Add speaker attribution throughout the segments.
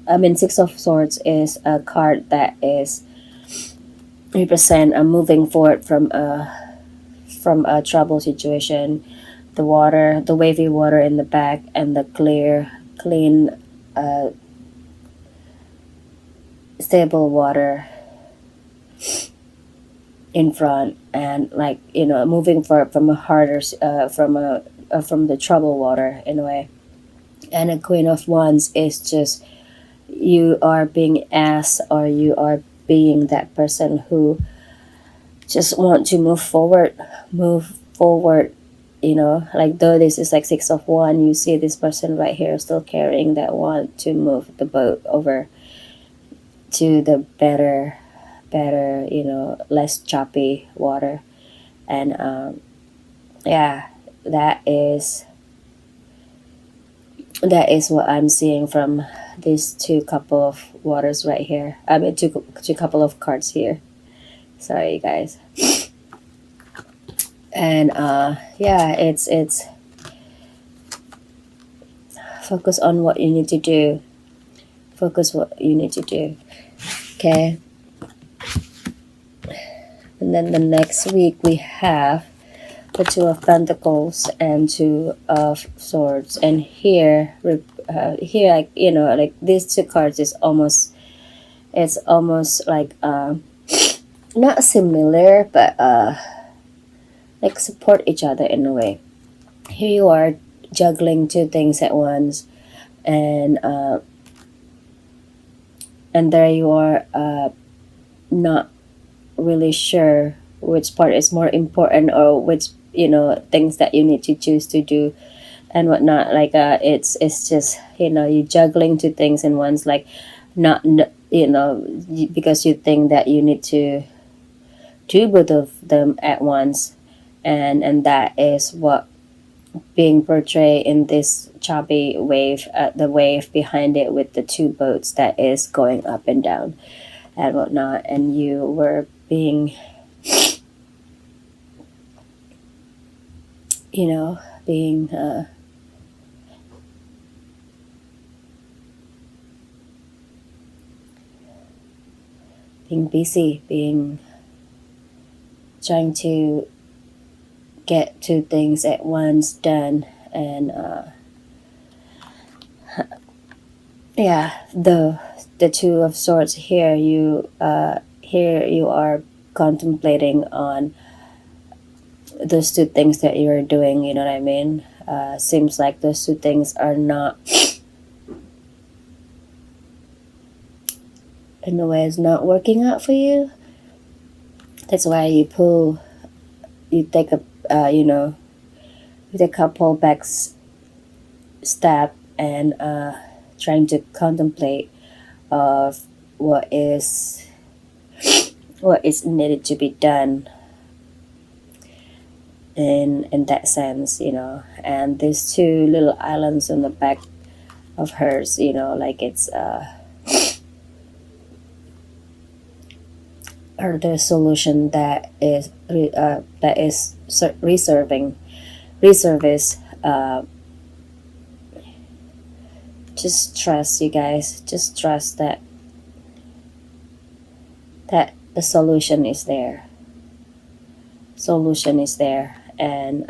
Speaker 1: I mean, Six of Swords is a card that is represent a moving forward from a trouble situation. The water, the wavy water in the back, and the clean, uh, stable water in front, and like moving forward from a harder from the trouble water in a way. And a Queen of Wands is just you are being asked, or you are being that person who just want to move forward. Like, though this is like Six of One, you see this person right here still carrying that want to move the boat over to the better, less choppy water. And yeah, that is what I'm seeing from these two couple of waters right here. I mean, two couple of cards here. Sorry, guys. And yeah, it's focus on what you need to do. Focus what you need to do. Okay. And then the next week we have the Two of Pentacles and Two of Swords. And here, like like these two cards is almost, it's almost like not similar, but like support each other in a way. Here you are juggling two things at once, and there you are, not really sure which part is more important, or which things that you need to choose to do and whatnot. Like it's just you juggling two things in once, like not because you think that you need to do both of them at once, and that is what being portrayed in this choppy wave, the wave behind it with the two boats that is going up and down and whatnot. And you were being being being busy, being trying to get two things at once done. And yeah, the Two of Swords here, you are contemplating on those two things that you're doing. You know what I mean? Seems like those two things are not, in a way, is not working out for you. That's why you take a you take a couple back step, and trying to contemplate of what is needed to be done in that sense. And these two little islands on the back of hers, like it's or the solution that is reservice. Just trust, you guys. Just trust that the solution is there. Solution is there. And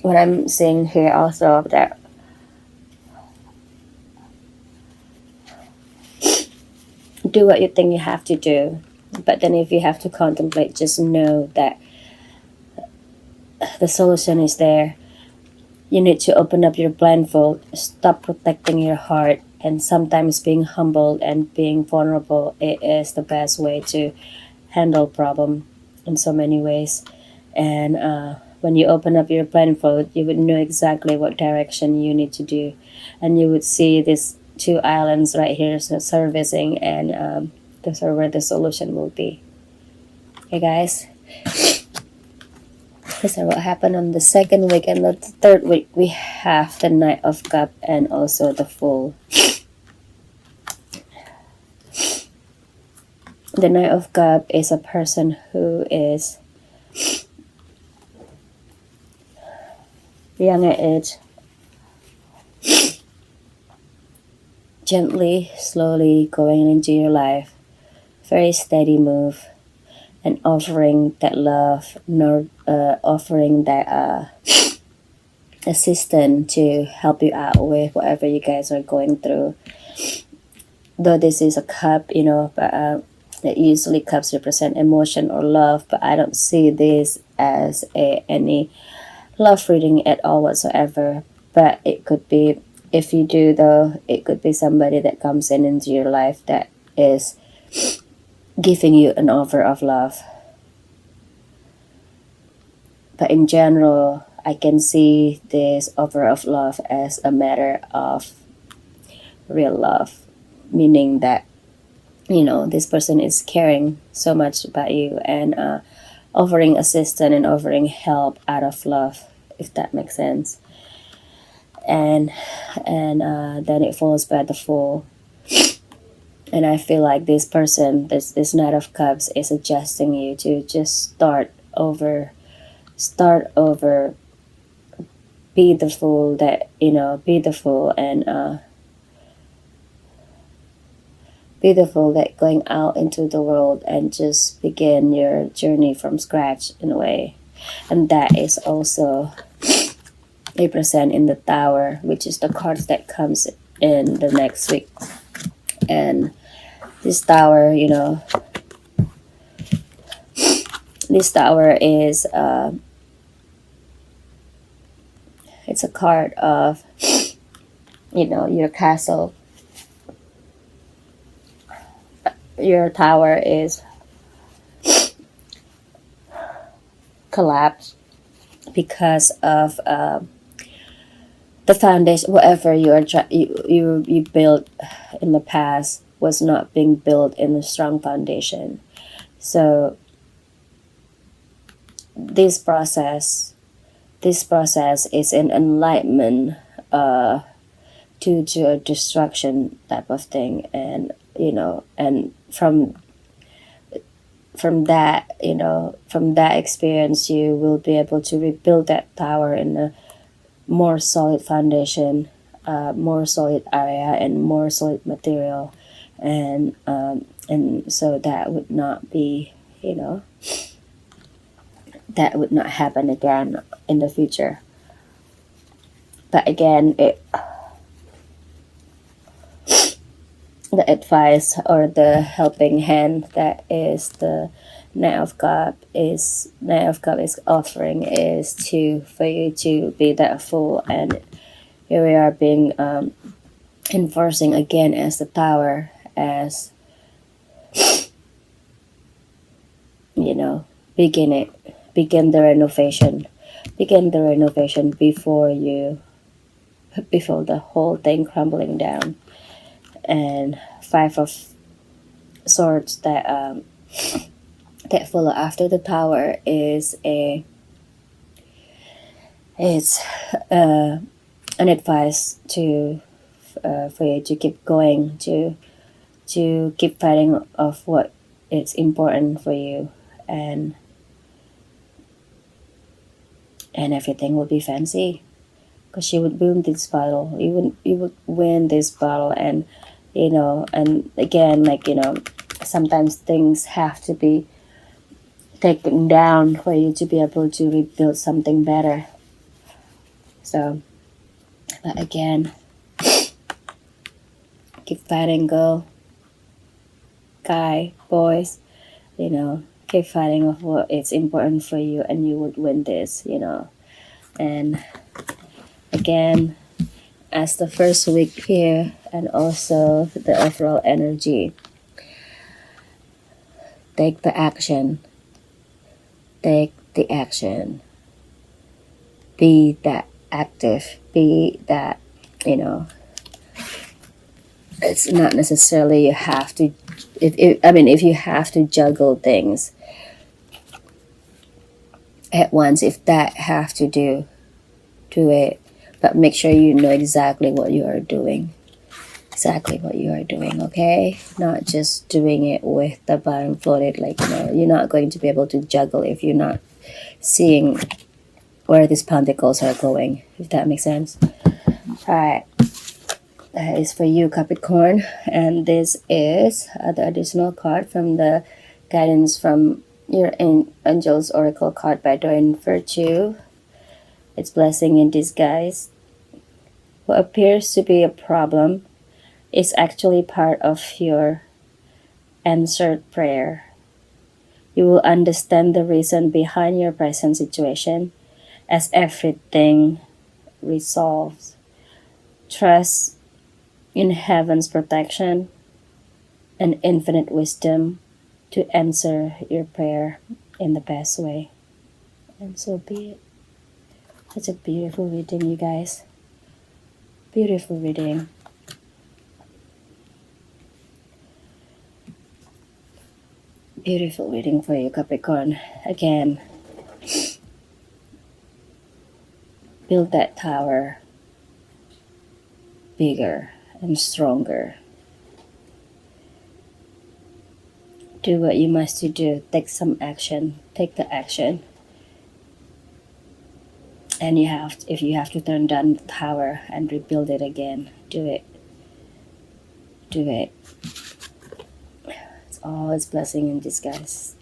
Speaker 1: what I'm seeing here also, that do what you think you have to do, but then if you have to contemplate, just know that the solution is there. You need to open up your blindfold, stop protecting your heart, and sometimes being humble and being vulnerable, it is the best way to handle problem in so many ways. And when you open up your blindfold, you would know exactly what direction you need to do, and you would see these two islands right here servicing, and those are where the solution will be. Okay, guys. This is what happened on the second week. And the third week we have the Knight of Cups and also the Fool. The Knight of Cups is a person who is young at age, gently, slowly going into your life, very steady move, and offering that love, nor offering that assistant to help you out with whatever you guys are going through. Though this is a cup, but that usually cups represent emotion or love, but I don't see this as any love reading at all whatsoever. But it could be, if you do though, it could be somebody that comes in into your life that is giving you an offer of love. But in general, I can see this offer of love as a matter of real love, meaning that this person is caring so much about you and offering assistance and offering help out of love, if that makes sense. And then it falls by the Fool, and I feel like this person, this Knight of Cups, is suggesting you to just start over, be the fool that be the fool, and be the fool that going out into the world and just begin your journey from scratch in a way. And that is also represent in the Tower, which is the cards that comes in the next week. And this Tower, this Tower is it's a card of your castle. Your tower is collapsed because of the foundation. Whatever you built in the past was not being built in a strong foundation. So this process is an enlightenment to a destruction type of thing. And and from that experience, you will be able to rebuild that tower in a more solid foundation, more solid area, and more solid material. And so that would not be, that would not happen again in the future. But again, the advice or the helping hand that is the Knight of Cups is offering is for you to be that fool. And here we are being enforcing again as the Tower, as begin the renovation before the whole thing crumbling down. And Five of Swords that follow after the Tower is an advice to for you to keep going, to keep fighting of what is important for you, and everything will be fancy, because you would win this battle. You would win this battle. And and again, sometimes things have to be taken down for you to be able to rebuild something better. So, but again, keep fighting, girl, guy, boys, keep fighting of what is important for you, and you would win this. And again, as the first week here, and also the overall energy, take the action. Take the action. Be that active. Be that, it's not necessarily you have to, if you have to juggle things at once, if that have to do it. But make sure you know exactly what you are doing. Okay? Not just doing it with the bottom floated. You're not going to be able to juggle if you're not seeing where these pentacles are going, if that makes sense. Alright. That is for you, Capricorn. And this is the additional card from the guidance from your Angels Oracle card by Doreen Virtue. It's blessing in disguise. What appears to be a problem is actually part of your answered prayer. You will understand the reason behind your present situation as everything resolves. Trust in heaven's protection and infinite wisdom to answer your prayer in the best way. And so be it. Such a beautiful reading, you guys. Beautiful reading. Beautiful reading for you, Capricorn. Again, build that tower bigger and stronger. Do what you must to do. Take some action. Take the action. And if you have to turn down the tower and rebuild it again, do it. Do it. It's always blessing in disguise.